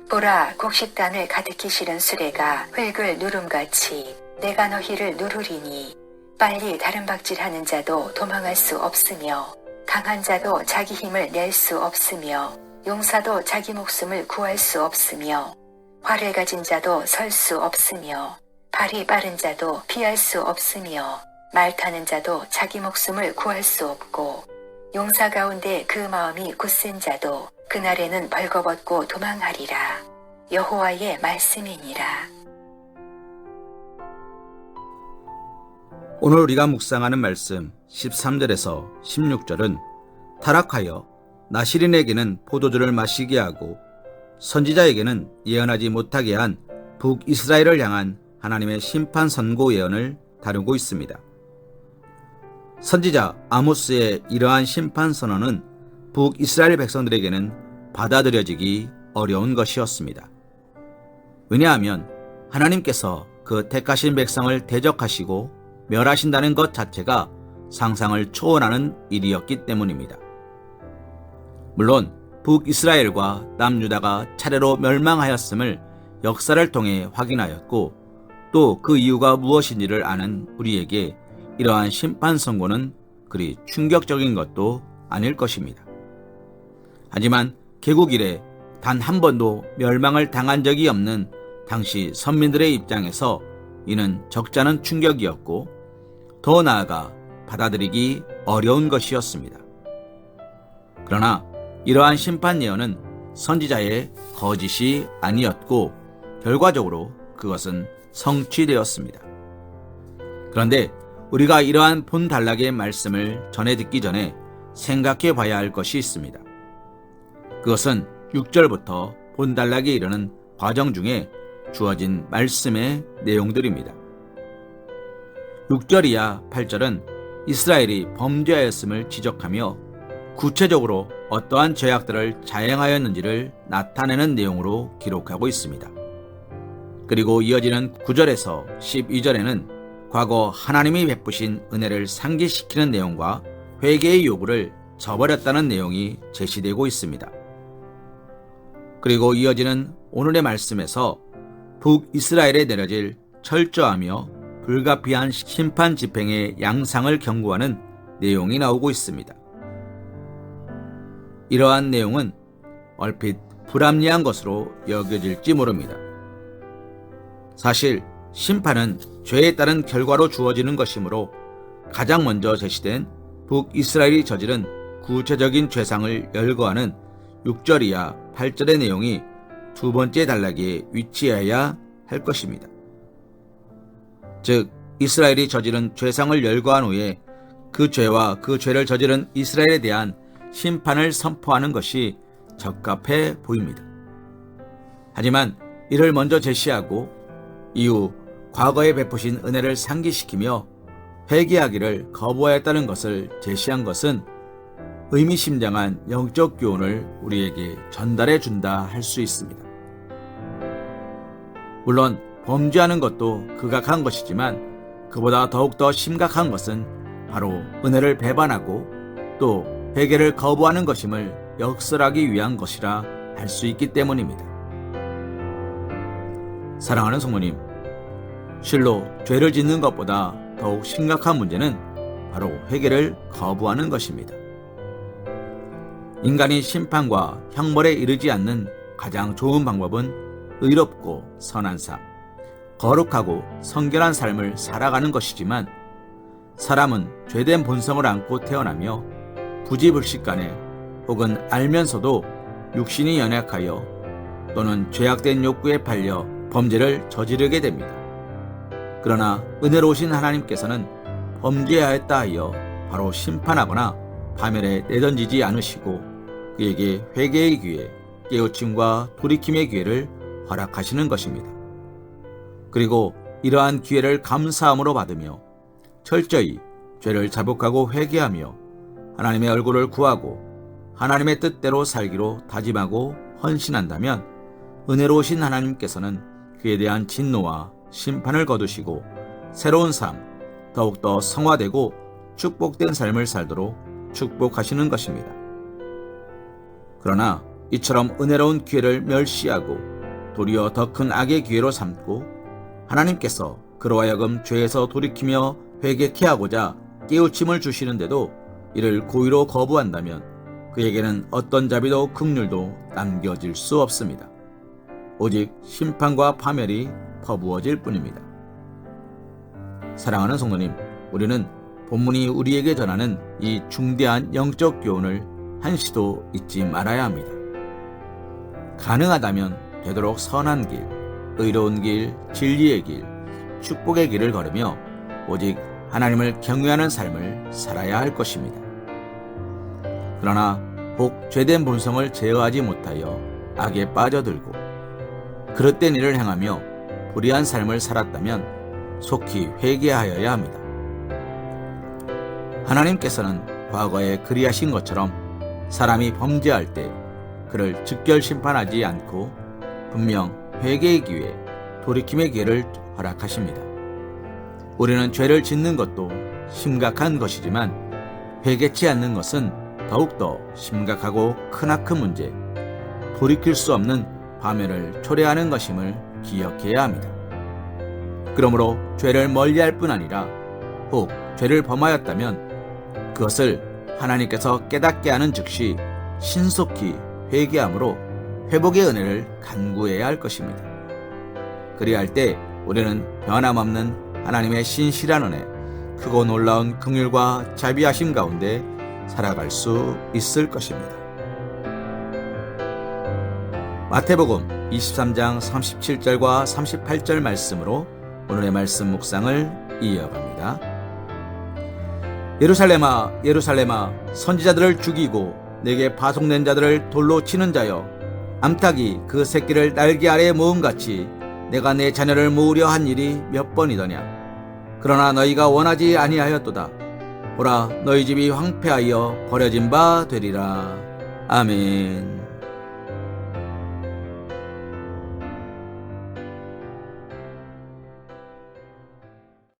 보라, 곡식단을 가득히 실은 수레가 흙을 누름같이 내가 너희를 누르리니 빨리 다른 박질하는 자도 도망할 수 없으며 강한 자도 자기 힘을 낼 수 없으며 용사도 자기 목숨을 구할 수 없으며 활을 가진 자도 설 수 없으며 발이 빠른 자도 피할 수 없으며 말 타는 자도 자기 목숨을 구할 수 없고 용사 가운데 그 마음이 굳센 자도 그날에는 벌거벗고 도망하리라. 여호와의 말씀이니라. 오늘 우리가 묵상하는 말씀 13절에서 16절은 타락하여 나시린에게는 포도주를 마시게 하고 선지자에게는 예언하지 못하게 한 북이스라엘을 향한 하나님의 심판 선고 예언을 다루고 있습니다. 선지자 아모스의 이러한 심판 선언은 북이스라엘 백성들에게는 받아들여지기 어려운 것이었습니다. 왜냐하면 하나님께서 그 택하신 백성을 대적하시고 멸하신다는 것 자체가 상상을 초월하는 일이었기 때문입니다. 물론 북이스라엘과 남유다가 차례로 멸망하였음을 역사를 통해 확인하였고 또 그 이유가 무엇인지를 아는 우리에게 이러한 심판 선고는 그리 충격적인 것도 아닐 것입니다. 하지만 개국 이래 단 한 번도 멸망을 당한 적이 없는 당시 선민들의 입장에서 이는 적잖은 충격이었고 더 나아가 받아들이기 어려운 것이었습니다. 그러나 이러한 심판 예언은 선지자의 거짓이 아니었고 결과적으로 그것은 성취되었습니다. 그런데 우리가 이러한 본단락의 말씀을 전해 듣기 전에 생각해 봐야 할 것이 있습니다. 그것은 6절부터 본단락에 이르는 과정 중에 주어진 말씀의 내용들입니다. 6절이야 8절은 이스라엘이 범죄하였음을 지적하며 구체적으로 어떠한 죄악들을 자행하였는지를 나타내는 내용으로 기록하고 있습니다. 그리고 이어지는 9절에서 12절에는 과거 하나님이 베푸신 은혜를 상기시키는 내용과 회개의 요구를 저버렸다는 내용이 제시되고 있습니다. 그리고 이어지는 오늘의 말씀에서 북이스라엘에 내려질 철저하며 불가피한 심판 집행의 양상을 경고하는 내용이 나오고 있습니다. 이러한 내용은 얼핏 불합리한 것으로 여겨질지 모릅니다. 사실 심판은 죄에 따른 결과로 주어지는 것이므로 가장 먼저 제시된 북이스라엘이 저지른 구체적인 죄상을 열거하는 6절 이하 8절의 내용이 두 번째 단락에 위치해야 할 것입니다. 즉 이스라엘이 저지른 죄상을 열거한 후에 그 죄와 그 죄를 저지른 이스라엘에 대한 심판을 선포하는 것이 적합해 보입니다. 하지만 이를 먼저 제시하고 이후 과거에 베푸신 은혜를 상기시키며 회개하기를 거부하였다는 것을 제시한 것은 의미심장한 영적 교훈을 우리에게 전달해 준다 할 수 있습니다. 물론 범죄하는 것도 극악한 것이지만 그보다 더욱더 심각한 것은 바로 은혜를 배반하고 또 회개를 거부하는 것임을 역설하기 위한 것이라 할 수 있기 때문입니다. 사랑하는 성모님, 실로 죄를 짓는 것보다 더욱 심각한 문제는 바로 회개를 거부하는 것입니다. 인간이 심판과 형벌에 이르지 않는 가장 좋은 방법은 의롭고 선한 삶, 거룩하고 성결한 삶을 살아가는 것이지만 사람은 죄된 본성을 안고 태어나며 부지불식간에 혹은 알면서도 육신이 연약하여 또는 죄악된 욕구에 팔려 범죄를 저지르게 됩니다. 그러나 은혜로우신 하나님께서는 범죄하였다 하여 바로 심판하거나 파멸에 내던지지 않으시고 그에게 회개의 기회, 깨우침과 돌이킴의 기회를 허락하시는 것입니다. 그리고 이러한 기회를 감사함으로 받으며 철저히 죄를 자복하고 회개하며 하나님의 얼굴을 구하고 하나님의 뜻대로 살기로 다짐하고 헌신한다면 은혜로우신 하나님께서는 그에 대한 진노와 심판을 거두시고 새로운 삶, 더욱더 성화되고 축복된 삶을 살도록 축복하시는 것입니다. 그러나 이처럼 은혜로운 기회를 멸시하고 도리어 더 큰 악의 기회로 삼고 하나님께서 그로 하여금 죄에서 돌이키며 회개케 하고자 깨우침을 주시는데도 이를 고의로 거부한다면 그에게는 어떤 자비도 긍휼도 남겨질 수 없습니다. 오직 심판과 파멸이 퍼부어질 뿐입니다. 사랑하는 성도님, 우리는 본문이 우리에게 전하는 이 중대한 영적 교훈을 한시도 잊지 말아야 합니다. 가능하다면 되도록 선한 길, 의로운 길, 진리의 길, 축복의 길을 걸으며 오직 하나님을 경외하는 삶을 살아야 할 것입니다. 그러나 혹 죄된 본성을 제어하지 못하여 악에 빠져들고 그릇된 일을 행하며 불의한 삶을 살았다면 속히 회개하여야 합니다. 하나님께서는 과거에 그리하신 것처럼 사람이 범죄할 때 그를 즉결 심판하지 않고 분명 회개의 기회, 돌이킴의 기회를 허락하십니다. 우리는 죄를 짓는 것도 심각한 것이지만 회개치 않는 것은 더욱더 심각하고 크나큰 문제, 돌이킬 수 없는 파멸을 초래하는 것임을 기억해야 합니다. 그러므로 죄를 멀리할 뿐 아니라 혹 죄를 범하였다면 그것을 하나님께서 깨닫게 하는 즉시 신속히 회개함으로 회복의 은혜를 간구해야 할 것입니다. 그리할 때 우리는 변함없는 하나님의 신실한 은혜, 크고 놀라운 긍휼과 자비하심 가운데 살아갈 수 있을 것입니다. 마태복음 23장 37절과 38절 말씀으로 오늘의 말씀 묵상을 이어갑니다. 예루살렘아, 예루살렘아, 선지자들을 죽이고 내게 파송된 자들을 돌로 치는 자여, 암탉이 그 새끼를 날개 아래에 모음같이 내가 내 자녀를 모으려 한 일이 몇 번이더냐. 그러나 너희가 원하지 아니하였도다. 보라, 너희 집이 황폐하여 버려진 바 되리라. 아멘.